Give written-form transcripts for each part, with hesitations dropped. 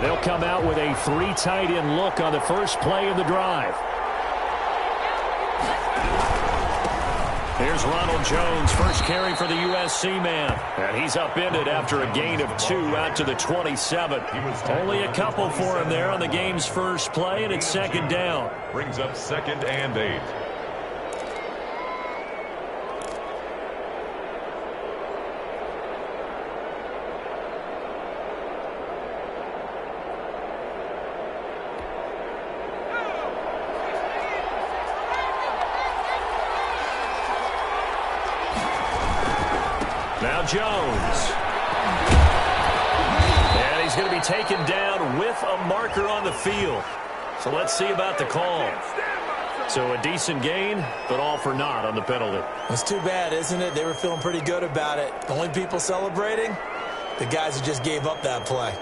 They'll come out with a 3 tight end look on the first play of the drive. Here's Ronald Jones, first carry for the USC man. And he's upended after a gain of 2 out to the 27. Only a couple for him there on the game's first play, and it's second down. Brings up 2nd and 8. Now Jones. And he's going to be taken down with a marker on the field. So let's see about the call. So a decent gain, but all for naught on the penalty. It's too bad, isn't it? They were feeling pretty good about it. The only people celebrating, the guys who just gave up that play.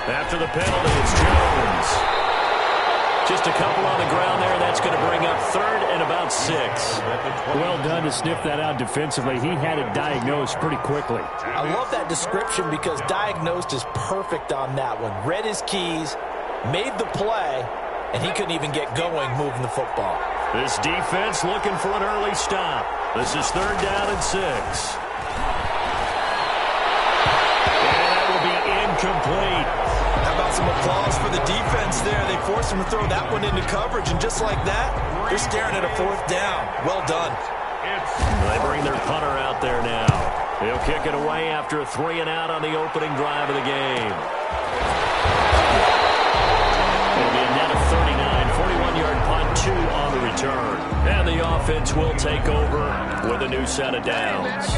After the penalty, it's Jones. Just a couple on the ground there. That's going to bring up 3rd and about 6. Well done to sniff that out defensively. He had it diagnosed pretty quickly. I love that description because diagnosed is perfect on that one. Read his keys, made the play, and he couldn't even get going moving the football. This defense looking for an early stop. This is 3rd down and 6. And that will be incomplete. How about some applause for the defense there? They forced him to throw that one into coverage, and just like that, they're staring at a 4th down. Well done. They bring their punter out there now. He'll kick it away after a 3 and out on the opening drive of the game. It'll be a net of 39, 41-yard punt, 2 on the return. And the offense will take over with a new set of downs.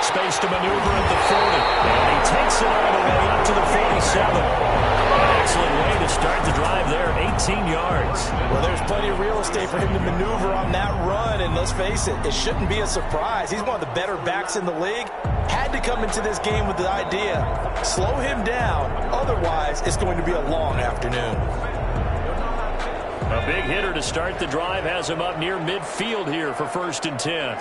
Space to maneuver at the 40. And he takes it all the way up to the 47. An excellent way to start the drive there, 18 yards. Well, there's plenty of real estate for him to maneuver on that run, and let's face it, it shouldn't be a surprise. He's one of the better backs in the league. Had to come into this game with the idea, slow him down, otherwise it's going to be a long afternoon. A big hitter to start the drive has him up near midfield here for 1st and 10.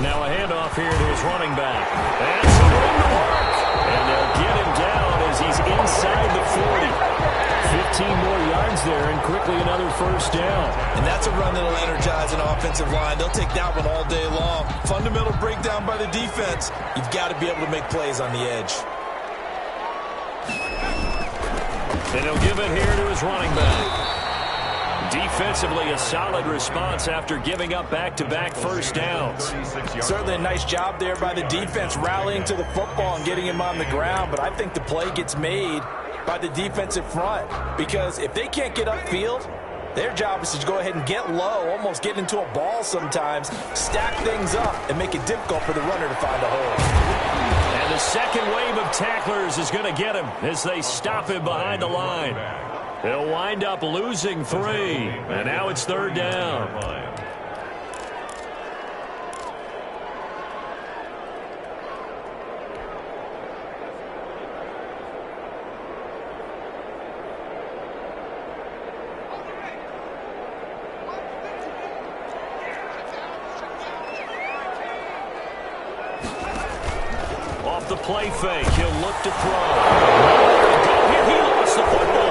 Now a handoff here to his running back. And some room to work. And they'll get him down as he's inside the 40. 15 more yards there and quickly another 1st down. And that's a run that'll energize an offensive line. They'll take that one all day long. Fundamental breakdown by the defense. You've got to be able to make plays on the edge. And he'll give it here to his running back. Defensively, a solid response after giving up back-to-back 1st downs. Certainly a nice job there by the defense rallying to the football and getting him on the ground, but I think the play gets made by the defensive front because if they can't get upfield, their job is to go ahead and get low, almost get into a ball sometimes, stack things up, and make it difficult for the runner to find a hole. And the second wave of tacklers is going to get him as they stop him behind the line. He'll wind up losing 3, and now it's 3rd down. Off the play fake, he'll look to throw. He lost the football.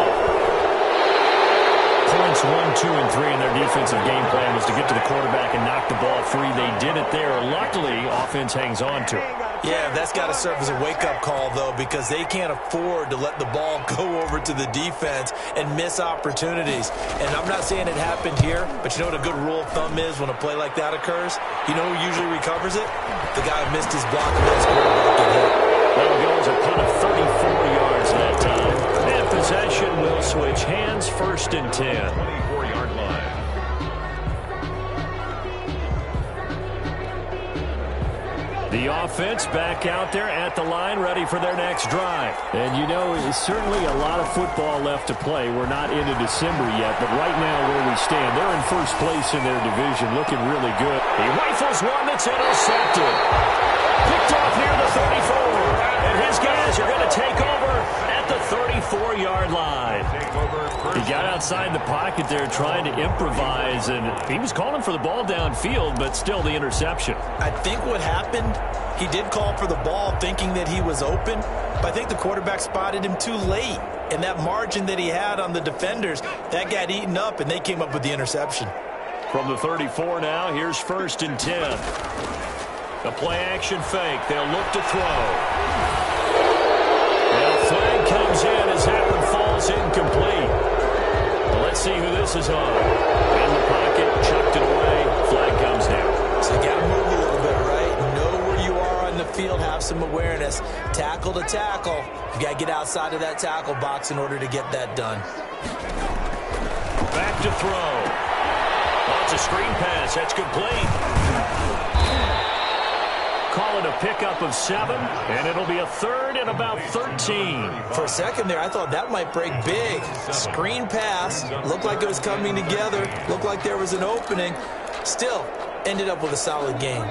Points 1, 2, and 3 in their defensive game plan was to get to the quarterback and knock the ball free. They did it there. Luckily, offense hangs on to it. Yeah, that's got to serve as a wake-up call, though, because they can't afford to let the ball go over to the defense and miss opportunities. And I'm not saying it happened here, but you know what a good rule of thumb is when a play like that occurs? You know who usually recovers it? The guy who missed his block and his quarterback get hit. That'll go as a punt of 34 yards that time. And possession will switch hands, 1st and 10. 24-yard line. The offense back out there at the line, ready for their next drive. And, you know, it's certainly a lot of football left to play. We're not into December yet, but right now where we stand, they're in first place in their division, looking really good. He rifles one that's intercepted. Picked off near the 34. And his guys are going to take over at the 34-yard line. He got outside the pocket there trying to improvise, and he was calling for the ball downfield, but still the interception. I think what happened, he did call for the ball thinking that he was open, but I think the quarterback spotted him too late. And that margin that he had on the defenders, that got eaten up, and they came up with the interception. From the 34 now, here's 1st and 10. The play-action fake. They'll look to throw. Now flag comes in as that one falls incomplete. Well, let's see who this is on. In the pocket, chucked it away. Flag comes down. So you got to move a little bit, right? Know where you are on the field. Have some awareness. Tackle to tackle. You got to get outside of that tackle box in order to get that done. Back to throw. Oh, it's a screen pass. That's complete. Call it a pickup of 7, and it'll be a 3rd and about 13. For a second there, I thought that might break big. Screen pass. Looked like it was coming together. Looked like there was an opening. Still, ended up with a solid game.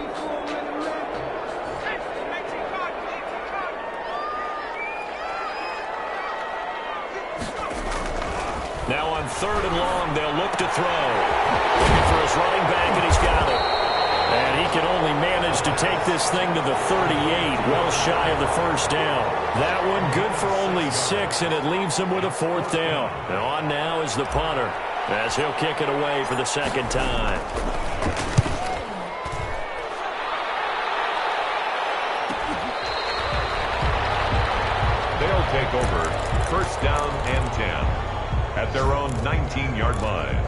Now on 3rd and long, they'll look to throw. Looking for his running back, and he's got it. And he can only manage to take this thing to the 38, well shy of the first down. That one good for only 6, and it leaves him with a 4th down. And on now is the punter, as he'll kick it away for the 2nd time. They'll take over 1st down and 10 at their own 19-yard line.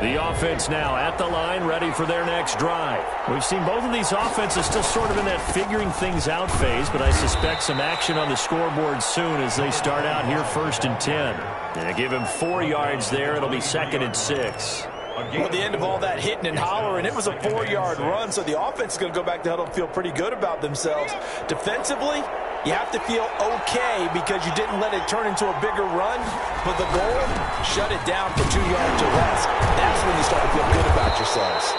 The offense now at the line, ready for their next drive. We've seen both of these offenses still sort of in that figuring things out phase, but I suspect some action on the scoreboard soon as they start out here 1st and 10. They give him 4 yards there. It'll be 2nd and 6. Well, at the end of all that hitting and hollering, it was a 4-yard run, so the offense is going to go back to huddle and feel pretty good about themselves. Defensively, you have to feel okay because you didn't let it turn into a bigger run, but the goal, shut it down for 2 yards or less. That's when you start to feel good about yourselves.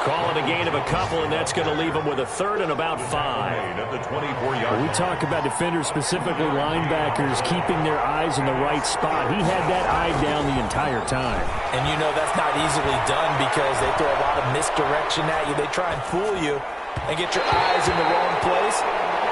Call it a gain of a couple, and that's going to leave them with a 3rd and about 5. At the 24-yard. We talk about defenders, specifically linebackers, keeping their eyes in the right spot. He had that eye down the entire time. And you know that's not easily done because they throw a lot of misdirection at you. They try and fool you and get your eyes in the wrong place.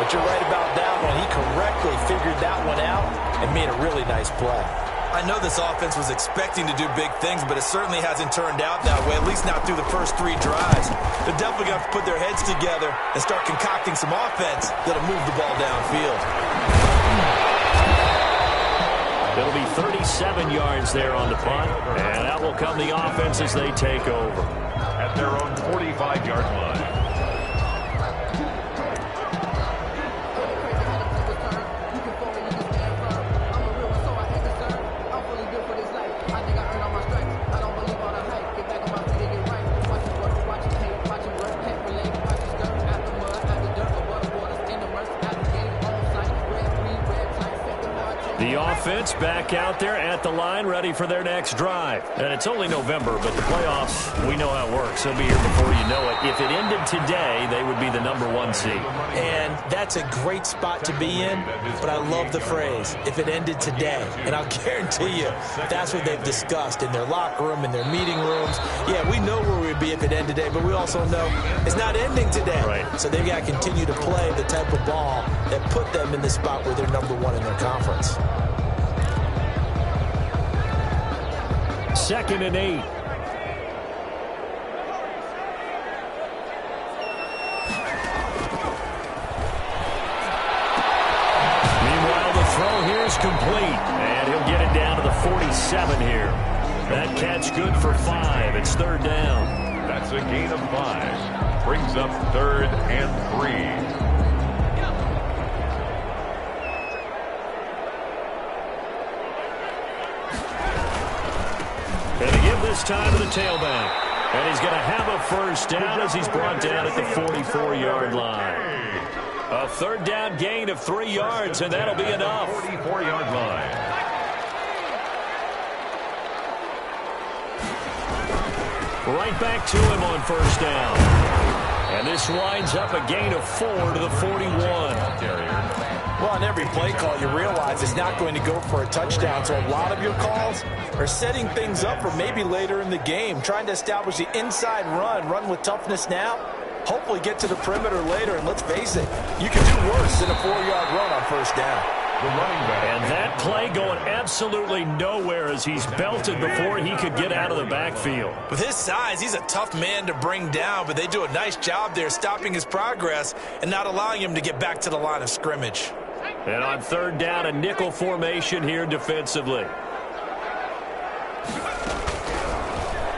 But you're right about that one. He correctly figured that one out and made a really nice play. I know this offense was expecting to do big things, but it certainly hasn't turned out that way, at least not through the first 3 drives. They're definitely going to have to put their heads together and start concocting some offense that'll move the ball downfield. It'll be 37 yards there on the punt, and that will come the offense as they take over. At their own 45-yard line. The offense back out there at the line, ready for their next drive. And it's only November, but the playoffs, we know how it works. They'll be here before you know it. If it ended today, they would be the #1 seed. And that's a great spot to be in, but I love the phrase, if it ended today. And I'll guarantee you, that's what they've discussed in their locker room, in their meeting rooms. Yeah, we know where we'd be if it ended today, but we also know it's not ending today. Right. So they've got to continue to play the type of ball that put them in the spot where they're #1 in their conference. 2nd and 8. Meanwhile, the throw here is complete, and he'll get it down to the 47 here. That catch good for 5. It's 3rd down. That's a gain of 5. Brings up 3rd and 3. this time to the tailback. And he's going to have a first down as he's brought down at the 44-yard line. A third down gain of 3 yards, and that'll be enough. 44-yard line. Right back to him on first down. And this winds up a gain of 4 to the 41. Well, on every play call, you realize it's not going to go for a touchdown. So a lot of your calls are setting things up for maybe later in the game, trying to establish the inside run with toughness now, hopefully get to the perimeter later. And let's face it, you can do worse than a 4-yard run on first down. The running back. And that play going absolutely nowhere as he's belted before he could get out of the backfield. With his size, he's a tough man to bring down, but they do a nice job there stopping his progress and not allowing him to get back to the line of scrimmage. And on third down, a nickel formation here defensively.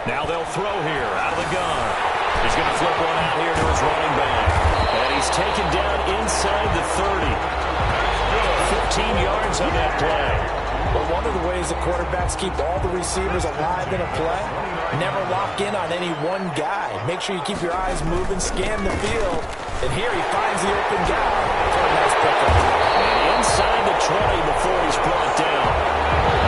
Now they'll throw here out of the gun. He's going to flip one out here to his running back. And he's taken down inside the 30. 15 yards on that play. But one of the ways the quarterbacks keep all the receivers alive in a play, never lock in on any one guy. Make sure you keep your eyes moving, scan the field. And here he finds the open guy for a nice pickup. And inside the 20 before he's brought down.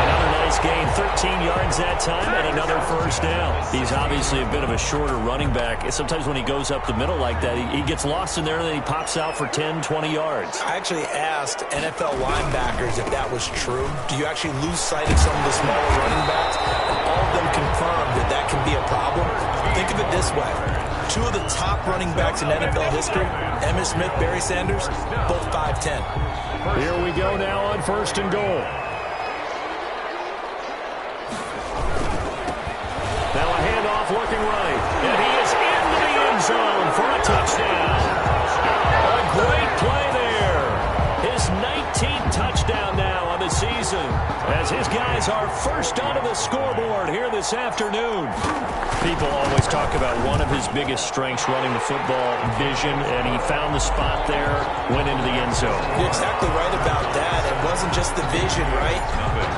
Another nice gain, 13 yards that time, and another first down. He's obviously a bit of a shorter running back. Sometimes when he goes up the middle like that, he gets lost in there, and then he pops out for 10, 20 yards. I actually asked NFL linebackers if that was true. Do you actually lose sight of some of the smaller running backs? And all of them confirmed that that can be a problem. Think of it this way. 2 of the top running backs in NFL history, Emmitt Smith, Barry Sanders, both 5'10". Here we go now on first and goal. Now a handoff looking right. And he is into the end zone for a touchdown. A great play there. His 19th touchdown now on the season as his guys are first onto the scoreboard here this afternoon. People always talk about one of his biggest strengths running the football, vision, and he found the spot there, went into the end zone. You're exactly right about that. It wasn't just the vision, right?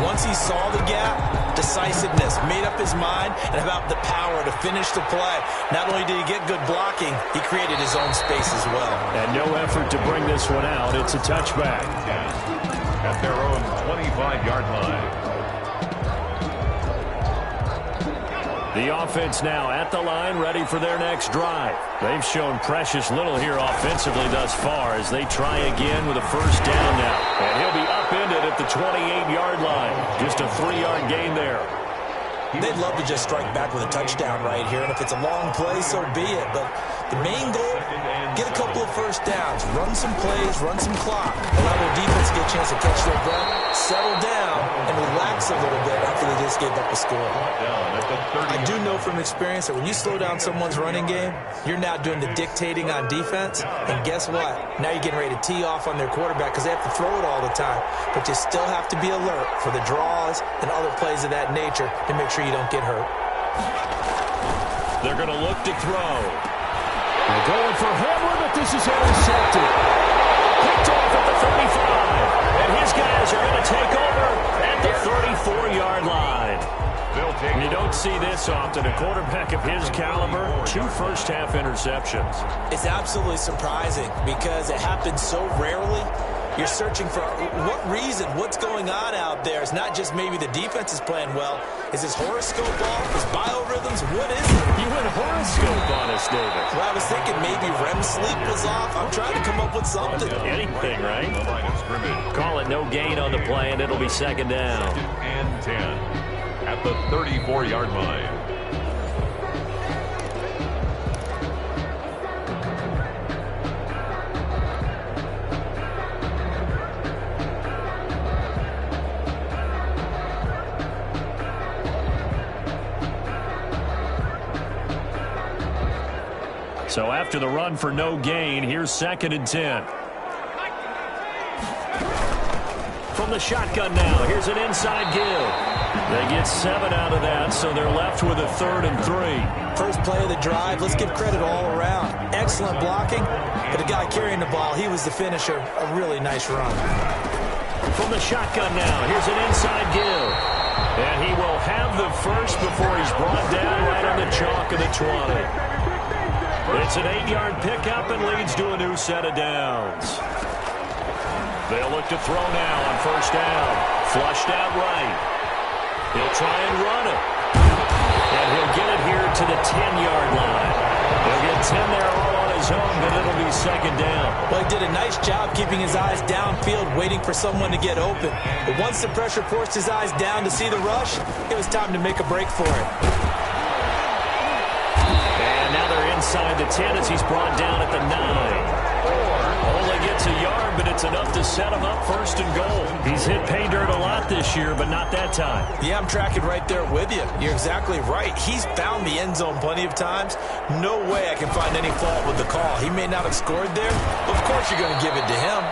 Once he saw the gap, decisiveness, made up his mind, and about the power to finish the play. Not only did he get good blocking, he created his own space as well. And no effort to bring this one out. It's a touchback. At their own 25-yard line. The offense now at the line, ready for their next drive. They've shown precious little here offensively thus far as they try again with a first down now. And he'll be upended at the 28-yard line. Just a 3-yard gain there. They'd love to just strike back with a touchdown right here, and if it's a long play, so be it. But the main goal, get a couple of first downs, run some plays, run some clock, allow their defense to get a chance to catch their breath, settle down, and relax a little bit after they just gave up a score. I do know from experience that when you slow down someone's running game, you're now doing the dictating on defense, and guess what? Now you're getting ready to tee off on their quarterback because they have to throw it all the time. But you still have to be alert for the draws and other plays of that nature to make sure you don't get hurt. They're going to look to throw. They're going for Hamler, but this is intercepted. Picked off at the 35. And his guys are going to take over at the 34-yard line. And you don't see this often. A quarterback of his caliber, 2 first-half interceptions. It's absolutely surprising because it happens so rarely. You're searching for what reason, what's going on out there. It's not just maybe the defense is playing well. Is his horoscope off? His biorhythms? What is it? You went horoscope on us, David. Well, I was thinking maybe REM sleep was off. I'm trying to come up with something. Anything, right? Call it no gain on the play, and it'll be second down. And 10 at the 34-yard line. So after the run for no gain, here's second and 10. From the shotgun now, here's an inside give. They get 7 out of that, so they're left with a 3rd and 3. First play of the drive, let's give credit all around. Excellent blocking, but the guy carrying the ball, he was the finisher. A really nice run. From the shotgun now, here's an inside give. And he will have the first before he's brought down right on the chalk of the 20. It's an 8-yard pickup and leads to a new set of downs. They'll look to throw now on first down. Flushed out right. He'll try and run it. And he'll get it here to the 10-yard line. He'll get 10 there all on his own, but it'll be second down. Well, he did a nice job keeping his eyes downfield, waiting for someone to get open. But once the pressure forced his eyes down to see the rush, it was time to make a break for it. And now they're inside the 10 as he's brought down at the 9. Only gets a yard, but it's enough to set him up first and goal. He's hit pay dirt a lot this year, but not that time. Yeah, I'm tracking right there with you. You're exactly right. He's found the end zone plenty of times. No way I can find any fault with the call. He may not have scored there, but of course you're going to give it to him.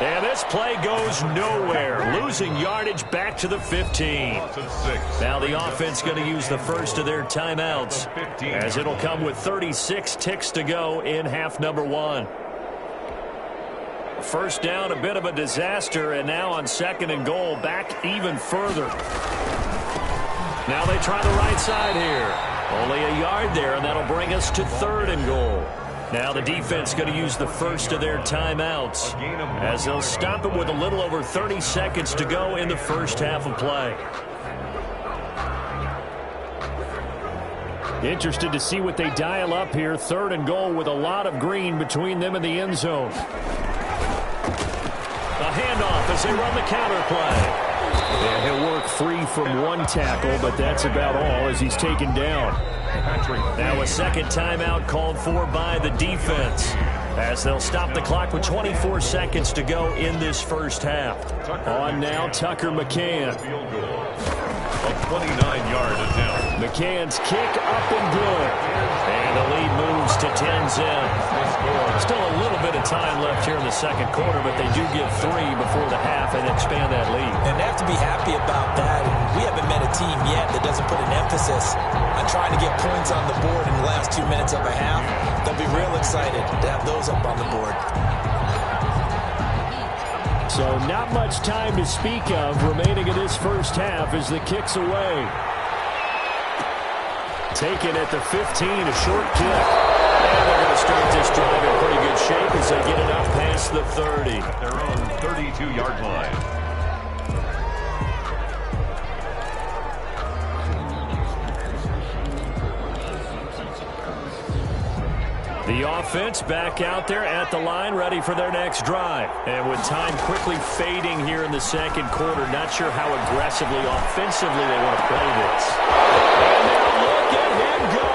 And this play goes nowhere. Losing yardage back to the 15. Now the offense going to use the first of their timeouts, as it'll come with 36 ticks to go in half number 1. First down, a bit of a disaster, and now on second and goal, back even further. Now they try the right side here. Only a yard there, and that'll bring us to third and goal. Now the defense going to use the first of their timeouts, as they'll stop it with a little over 30 seconds to go in the first half of play. Interested to see what they dial up here. Third and goal with a lot of green between them and the end zone. A handoff as they run the counter play. And he'll work free from one tackle, but that's about all as he's taken down. Now a second timeout called for by the defense, as they'll stop the clock with 24 seconds to go in this first half. On now, McKnn. A 29-yard attempt. McKann's kick up and good. And the lead moves to 10-0. Still a little bit of time left here in the second quarter, but they do get 3 before the half and expand that lead. And they have to be happy about that. We haven't met a team yet that doesn't put an emphasis on trying to get points on the board in the last 2 minutes of a half. They'll be real excited to have those up on the board. So not much time to speak of remaining in this first half as the kick's away. Taken at the 15, a short kick. And they're going to start this drive in pretty good shape as they get it up past the 30. At their own 32-yard line. The offense back out there at the line, ready for their next drive. And with time quickly fading here in the second quarter, not sure how aggressively, offensively they want to play this. And now look at him go.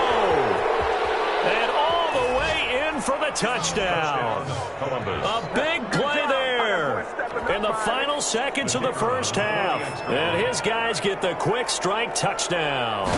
And all the way in for the touchdown. A big play there in the final seconds of the first half. And his guys get the quick strike touchdown.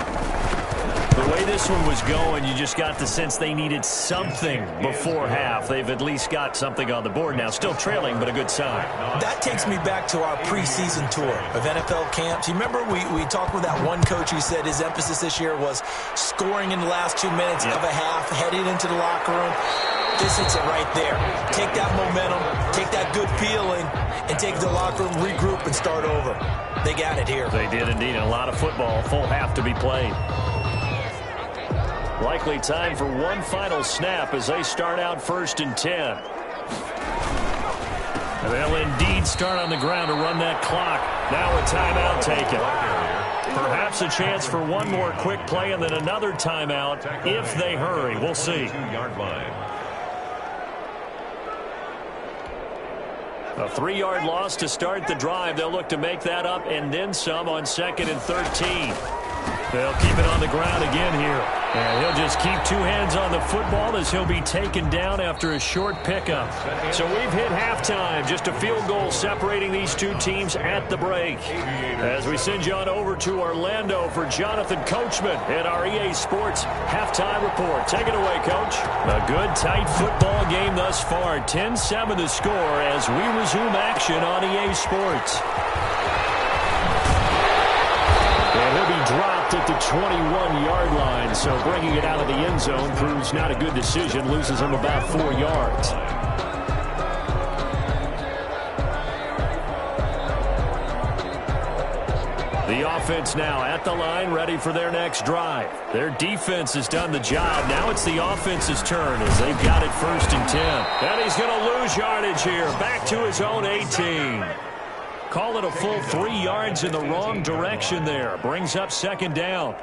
The way this one was going, you just got the sense they needed something before half. They've at least got something on the board now. Still trailing, but a good sign. That takes me back to our preseason tour of NFL camps. You remember we talked with that one coach who said his emphasis this year was scoring in the last 2 minutes of a half, heading into the locker room. This hits it right there. Take that momentum, take that good feeling, and take the locker room, regroup, and start over. They got it here. They did indeed. A lot of football, full half to be played. Likely time for one final snap as they start out 1st and 10. They'll indeed start on the ground to run that clock. Now a timeout taken. Perhaps a chance for one more quick play and then another timeout if they hurry. We'll see. A 3-yard loss to start the drive. They'll look to make that up and then some on 2nd and 13. They'll keep it on the ground again here. And he'll just keep 2 hands on the football as he'll be taken down after a short pickup. So we've hit halftime. Just a field goal separating these two teams at the break. As we send you on over to Orlando for Jonathan Coachman in our EA Sports Halftime Report. Take it away, Coach. A good, tight football game thus far. 10-7 the score as we resume action on EA Sports. And he'll be dropped at the 21-yard line, so bringing it out of the end zone proves not a good decision, loses him about 4 yards. The The offense now at the line, ready for their next drive. Their defense has done the job. Now it's the offense's turn as they've got it 1st and 10. And he's going to lose yardage here. Back to his own 18. Call it a full 3 yards in the wrong direction there. Brings up 2nd down.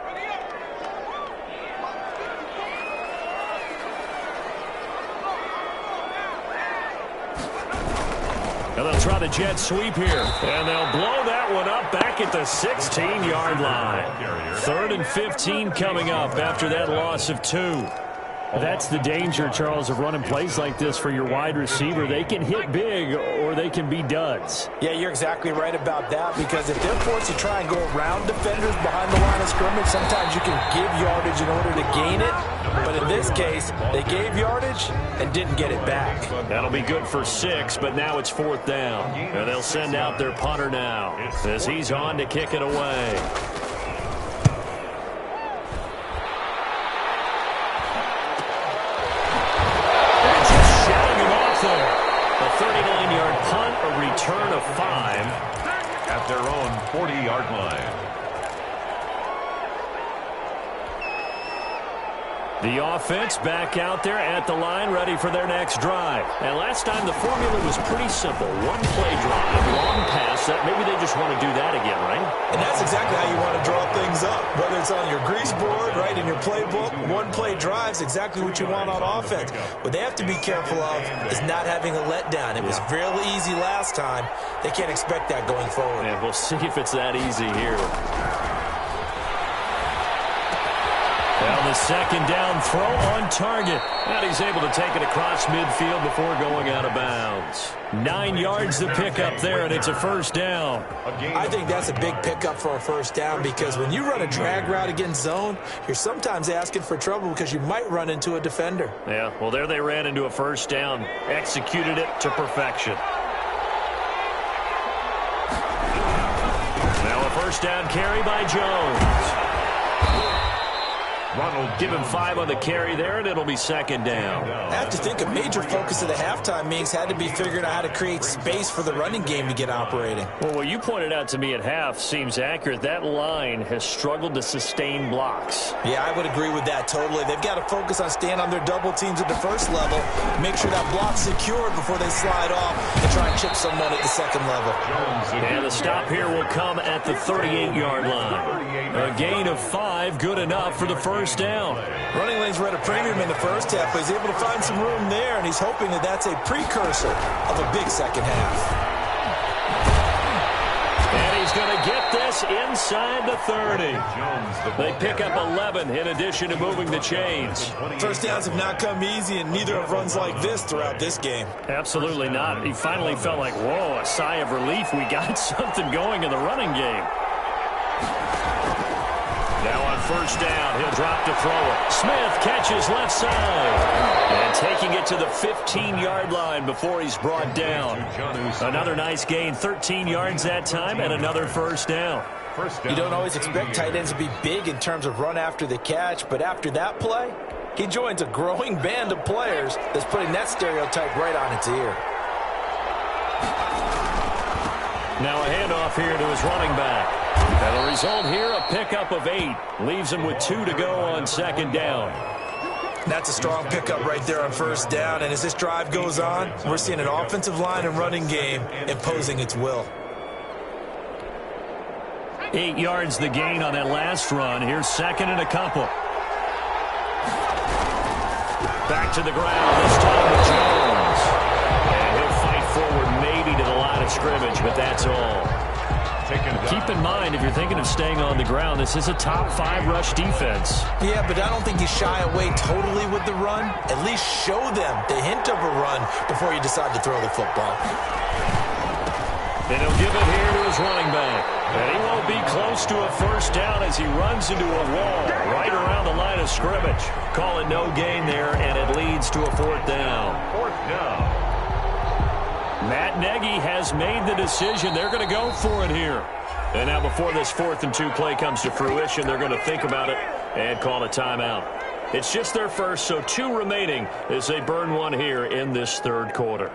And they'll try the jet sweep here. And they'll blow that one up back at the 16-yard line. 3rd and 15 coming up after that loss of 2. That's the danger, Charles, of running plays like this for your wide receiver. They can hit big or they can be duds. Yeah, you're exactly right about that, because if they're forced to try and go around defenders behind the line of scrimmage, sometimes you can give yardage in order to gain it. But in this case, they gave yardage and didn't get it back. That'll be good for 6, but now it's 4th down. And they'll send out their punter now as he's on to kick it away. A 39-yard punt, a return of 5. At their own 40-yard line. The offense back out there at the line, ready for their next drive. And last time the formula was pretty simple. 1-play drive, long pass. Maybe they just want to do that again, right? And that's exactly how you want to draw things up. Whether it's on your grease board, right, in your playbook, 1-play drive's exactly what you want on offense. What they have to be careful of is not having a letdown. It was really easy last time. They can't expect that going forward. And we'll see if it's that easy here. Well, the 2nd down throw on target. And he's able to take it across midfield before going out of bounds. 9 yards to pick up there, and it's a 1st down. I think that's a big pickup for a 1st down, because when you run a drag route against zone, you're sometimes asking for trouble because you might run into a defender. Yeah, well, there they ran into a 1st down. Executed it to perfection. Now a 1st down carry by Jones. Ronald give him 5 on the carry there, and it'll be 2nd down. I have to think a major focus of the halftime meetings had to be figuring out how to create space for the running game to get operating. Well, what you pointed out to me at half seems accurate. That line has struggled to sustain blocks. Yeah, I would agree with that totally. They've got to focus on staying on their double teams at the 1st level, make sure that block's secured before they slide off and try and chip someone at the 2nd level. And the stop here will come at the 38-yard line. A gain of 5, good enough for the 1st down. Running lanes were at a premium in the 1st half, but he's able to find some room there, and he's hoping that that's a precursor of a big 2nd half. And he's going to get this inside the 30. They pick up 11 in addition to moving the chains. 1st downs have not come easy, and neither have runs like this throughout this game. Absolutely not. He finally felt like, whoa, a sigh of relief. We got something going in the running game. Now on 1st down, he'll drop to throw it. Smith catches left side. And taking it to the 15-yard line before he's brought down. Another nice gain, 13 yards that time, and another 1st down. You don't always expect tight ends to be big in terms of run after the catch, but after that play, he joins a growing band of players that's putting that stereotype right on its ear. Now a handoff here to his running back. And the result here, a pickup of 8. Leaves him with 2 to go on 2nd down. That's a strong pickup right there on 1st down. And as this drive goes on, we're seeing an offensive line and running game imposing its will. 8 yards the gain on that last run. Here's 2nd and a couple. Back to the ground, this time with Jones. And he'll fight forward maybe to the line of scrimmage, but that's all. Keep in mind, if you're thinking of staying on the ground, this is a top 5 rush defense. Yeah, but I don't think you shy away totally with the run. At least show them the hint of a run before you decide to throw the football. And he'll give it here to his running back. And he won't be close to a 1st down as he runs into a wall right around the line of scrimmage. Call it no gain there, and it leads to a 4th down. 4th down. Matt Nagy has made the decision. They're going to go for it here. And now before this 4th and 2 play comes to fruition, they're going to think about it and call a timeout. It's just their first, so 2 remaining as they burn one here in this 3rd quarter.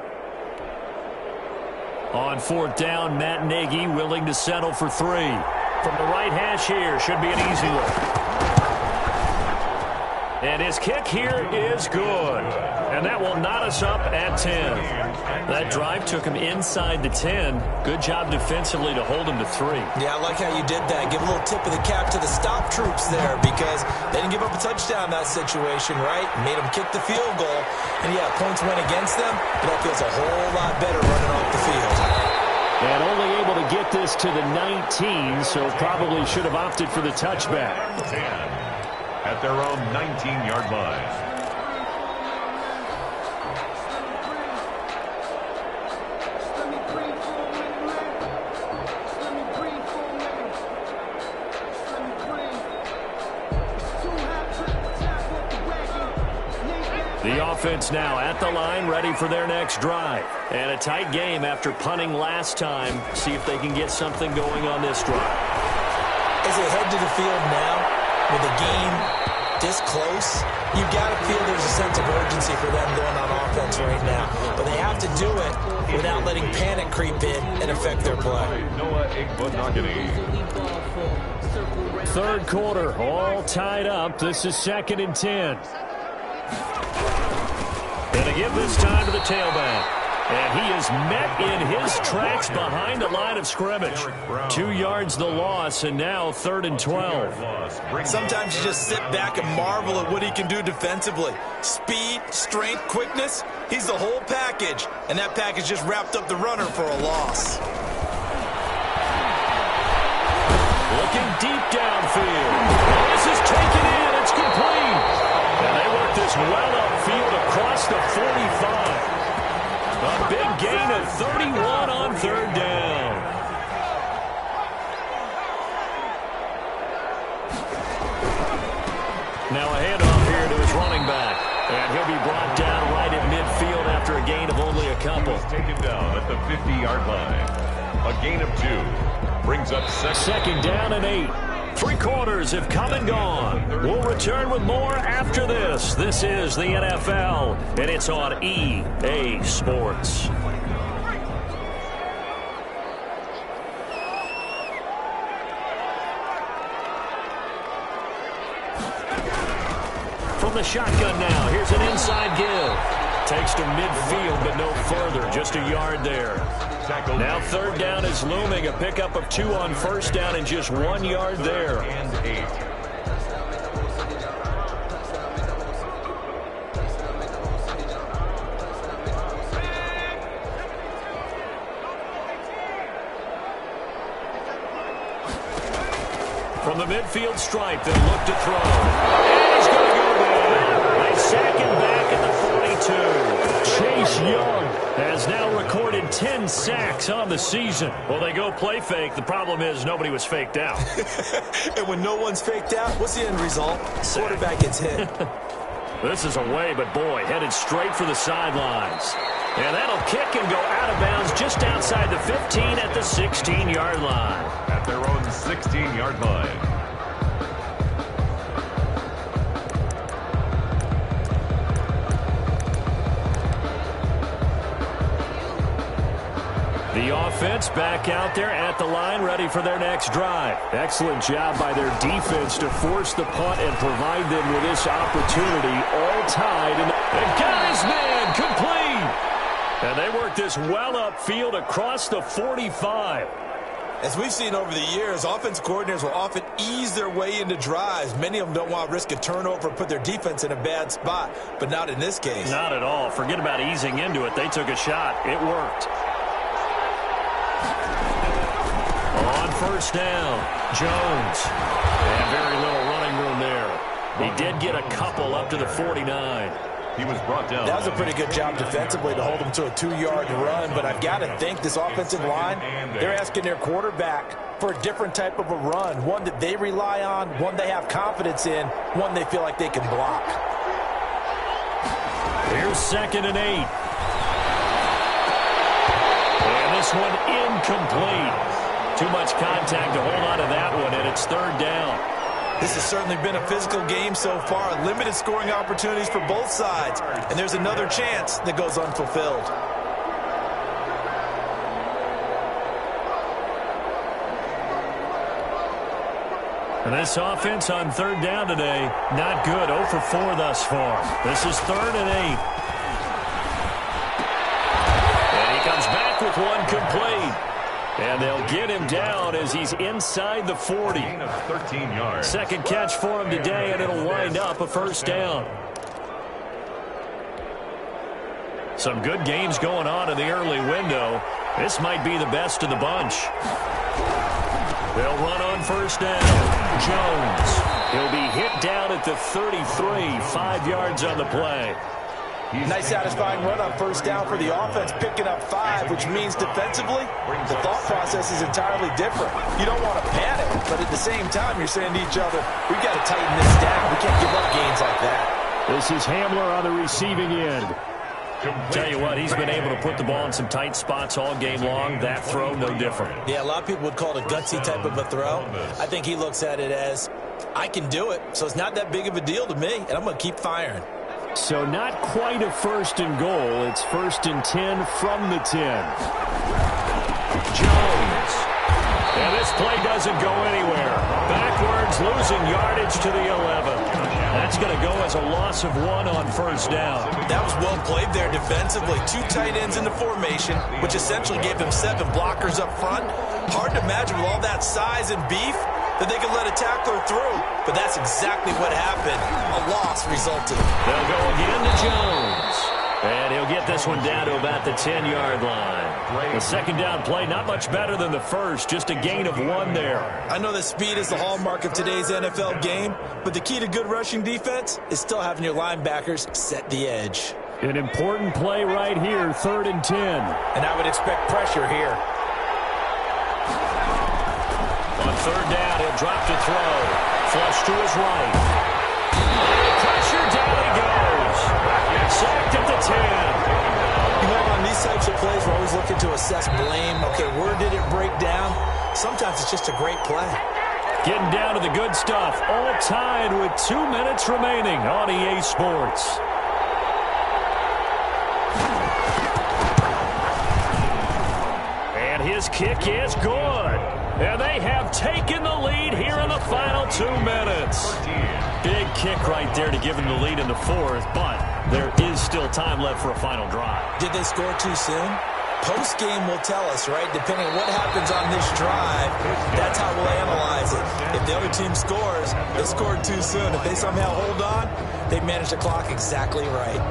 On 4th down, Matt Nagy willing to settle for 3. From the right hash here, should be an easy one. And his kick here is good. And that will knot us up at 10. That drive took him inside the 10. Good job defensively to hold him to 3. Yeah, I like how you did that. Give a little tip of the cap to the stop troops there because they didn't give up a touchdown in that situation, right? Made them kick the field goal. And, yeah, points went against them, but that feels a whole lot better running off the field. And only able to get this to the 19, so probably should have opted for the touchback. 10 at their own 19-yard line. The offense now at the line, ready for their next drive. And a tight game after punting last time. See if they can get something going on this drive. As they head to the field now, with the game this close, you've got to feel there's a sense of urgency for them going on offense right now. But they have to do it without letting panic creep in and affect their play. Third quarter, all tied up. This is 2nd and 10. Going to give this time to the tailback. And he is met in his tracks behind the line of scrimmage. 2 yards the loss, and now 3rd and 12. Sometimes you just sit back and marvel at what he can do defensively. Speed, strength, quickness, he's the whole package. And that package just wrapped up the runner for a loss. Looking deep downfield. This is taken in. It's complete. And they work this well upfield across the 45. A big gain of 31 on 3rd down. Now a handoff here to his running back. And he'll be brought down right at midfield after a gain of only a couple. He's taken down at the 50-yard line. A gain of 2. Brings up 2nd down and 8. 3 quarters have come and gone. We'll return with more after this. This is the NFL, and it's on EA Sports. From the shotgun now, here's an inside give. Takes to midfield, but no further. Just a yard there. Now 3rd down is looming. A pickup of 2 on 1st down and just 1 yard there. And 8. From the midfield stripe, they look to throw. And he's going to go down. They sack him back at the 42. Chase Young has now recorded 10 sacks on the season. Well, they go play fake. The problem is nobody was faked out. And when no one's faked out, what's the end result? Quarterback gets hit. This is away, but boy, headed straight for the sidelines. And that'll kick and go out of bounds just outside the 15 at the 16-yard line. At their own 16-yard line. The offense back out there at the line, ready for their next drive. Excellent job by their defense to force the punt and provide them with this opportunity, all tied. And got his man complete. And they work this well upfield across the 45. As we've seen over the years, offensive coordinators will often ease their way into drives. Many of them don't want to risk a turnover or put their defense in a bad spot, but not in this case. Not at all. Forget about easing into it. They took a shot. It worked. On 1st down, Jones. And very little running room there. He did get a couple up to the 49. He was brought down. That was a pretty good job defensively to hold him to a 2-yard run, but I've got to think this offensive line, they're asking their quarterback for a different type of a run, one that they rely on, one they have confidence in, one they feel like they can block. Here's 2nd and 8. And this one incomplete. Too much contact to hold on to that one, and it's 3rd down. This has certainly been a physical game so far. Limited scoring opportunities for both sides. And there's another chance that goes unfulfilled. And this offense on third down today, not good. 0 for 4 thus far. This is 3rd and 8. And he comes back with one complete. And they'll get him down as he's inside the 40. Gain of 13 yards. Second catch for him today, and it'll wind up a first down. Some good games going on in the early window. This might be the best of the bunch. They'll run on first down. Jones. He'll be hit down at the 33, 5 yards on the play. Nice satisfying run on first down for the offense, picking up 5, which means defensively, the thought process is entirely different. You don't want to panic, but at the same time, you're saying to each other, we've got to tighten this down. We can't give up gains like that. This is Hamler on the receiving end. Tell you what, he's been able to put the ball in some tight spots all game long. That throw, no different. Yeah, a lot of people would call it a gutsy type of a throw. I think he looks at it as, I can do it, so it's not that big of a deal to me, and I'm going to keep firing. So not quite a 1st and goal. It's 1st and 10 from the 10. Jones. And this play doesn't go anywhere. Backwards, losing yardage to the 11. That's going to go as a loss of 1 on first down. That was well played there defensively. 2 tight ends in the formation, which essentially gave them 7 blockers up front. Hard to imagine with all that size and beef that they could let a tackler through. But that's exactly what happened. A loss resulted. They'll go again to Jones. And he'll get this one down to about the 10-yard line. The second down play, not much better than the first, just a gain of 1 there. I know that speed is the hallmark of today's NFL game, but the key to good rushing defense is still having your linebackers set the edge. An important play right here, 3rd and 10. And I would expect pressure here. On third down, he'll drop to throw. Flush to his right. Pressure, down he goes. Sacked at the 10. You know, on these types of plays, we're always looking to assess blame. Okay, where did it break down? Sometimes it's just a great play. Getting down to the good stuff. All tied with 2 minutes remaining on EA Sports. And his kick is good. And they have taken the lead here in the final 2 minutes. Big kick right there to give them the lead in the 4th, but there is still time left for a final drive. Did they score too soon? Post-game will tell us, right? Depending on what happens on this drive, that's how we'll analyze it. If the other team scores, they scored too soon. If they somehow hold on, they manage the clock exactly right.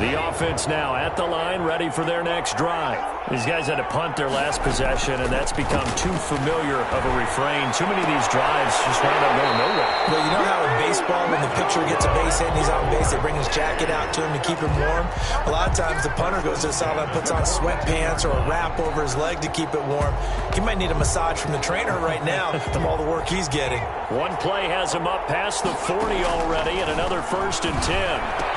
The offense now at the line, ready for their next drive. These guys had to punt their last possession, and that's become too familiar of a refrain. Too many of these drives just wind up going nowhere. Well, you know how in baseball, when the pitcher gets a base hit and he's on base, they bring his jacket out to him to keep him warm? A lot of times the punter goes to the sideline, puts on sweatpants or a wrap over his leg to keep it warm. He might need a massage from the trainer right now from all the work he's getting. One play has him up past the 40 already, and another 1st and 10.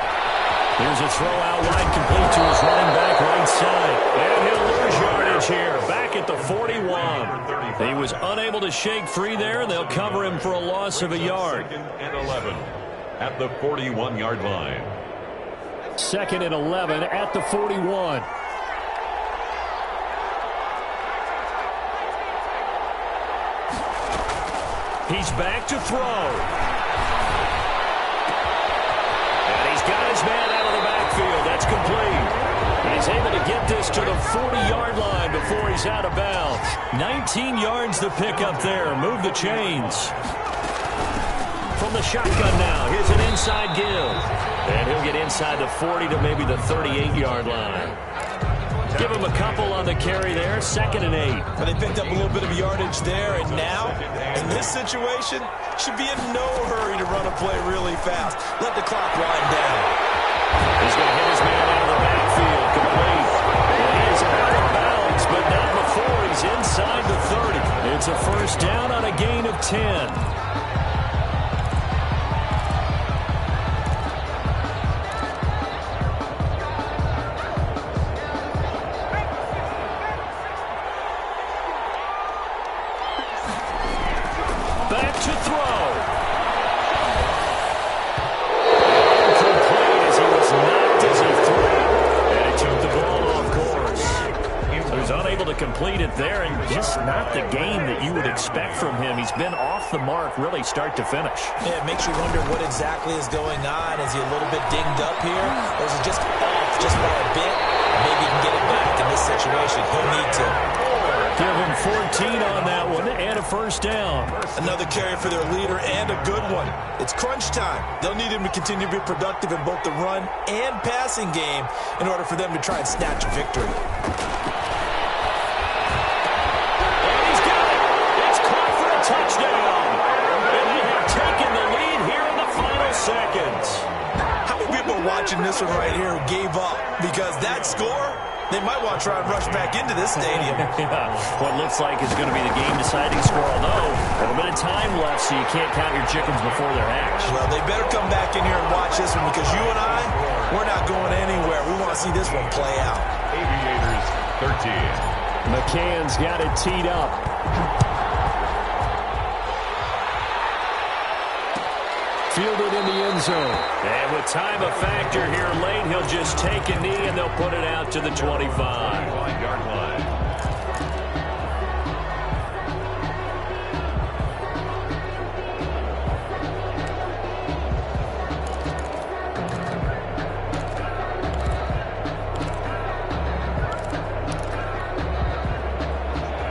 Here's a throw out wide, complete to his running back right side. And he'll lose yardage here, back at the 41. He was unable to shake free there, and they'll cover him for a loss of a yard. 2nd and 11 at the 41-yard line. 2nd and 11 at the 41. He's back to throw. Got his man out of the backfield. That's complete. And he's able to get this to the 40-yard line before he's out of bounds. 19 yards to pick up there. Move the chains. From the shotgun now, here's an inside give. And he'll get inside the 40 to maybe the 38-yard line. Give him a couple on the carry there. 2nd and 8. But they picked up a little bit of yardage there, and now, in this situation, should be in no hurry to run a play really fast. Let the clock wind down. He's going to hit his man out of the backfield. Complete. And he is out of bounds, but not before he's inside the 30. It's a first down on a gain of 10. complete it there, and just not the game that you would expect from him. He's been off the mark really start to finish. Yeah, it makes you wonder what exactly is going on. Is he a little bit dinged up here, or is he just off just by a bit? Maybe he can get it back in this situation. He'll need to. Give him 14 on that one and a first down. Another carry for their leader and a good one. It's crunch time. They'll need him to continue to be productive in both the run and passing game in order for them to try and snatch a victory. And he's got it. It's caught for a touchdown. And they have taken the lead here in the final seconds. How many people are watching this one right here who gave up? Because that score, they might want to try and rush back into this stadium. Yeah, what looks like is going to be the game-deciding score, although a little bit of time left, so you can't count your chickens before they're hatched. Well, they better come back in here and watch this one, because you and I, we're not going anywhere. We want to see this one play out. Aviators 13. McCann's got it teed up. Fielded in the end zone. And with time a factor here late, he'll just take a knee and they'll put it out to the 25. 25-yard line.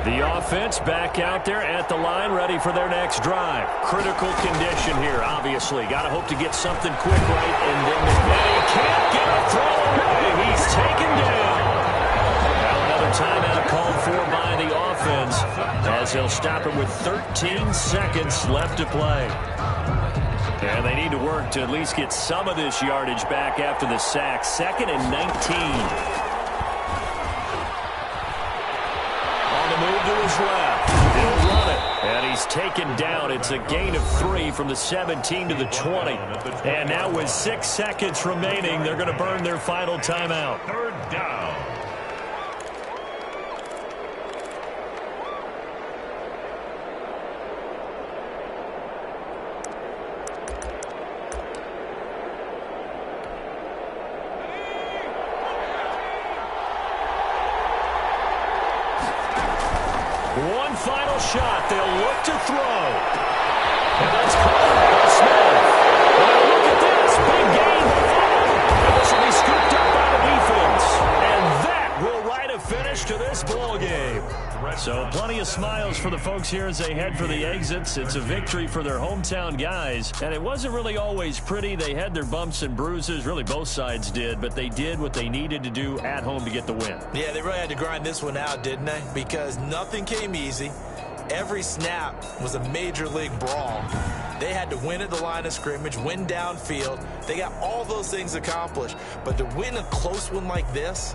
The offense back out there at the line, ready for their next drive. Critical condition here, obviously. Got to hope to get something quick right, and then he can't get a throw away. He's taken down. Now another timeout called for by the offense, as he'll stop it with 13 seconds left to play. And they need to work to at least get some of this yardage back after the sack. 2nd and 19. Move to his left. He'll run it. And he's taken down. It's a gain of 3 from the 17 to the 20. And now with 6 seconds remaining, they're going to burn their final timeout. 3rd down. One final shot. They'll look to throw. And that's caught by Smith. Well, look at this. Big gain. And this will be scooped up by the defense. And that will write a finish to this ball game. So plenty of smiles for the folks here as they head for the exits. It's a victory for their hometown guys. And it wasn't really always pretty. They had their bumps and bruises. Really, both sides did. But they did what they needed to do at home to get the win. Yeah, they really had to grind this one out, didn't they? Because nothing came easy. Every snap was a major league brawl. They had to win at the line of scrimmage, win downfield. They got all those things accomplished. But to win a close one like this,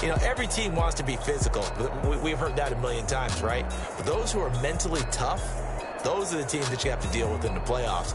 you know, every team wants to be physical. We've heard that a million times, right? But those who are mentally tough, those are the teams that you have to deal with in the playoffs.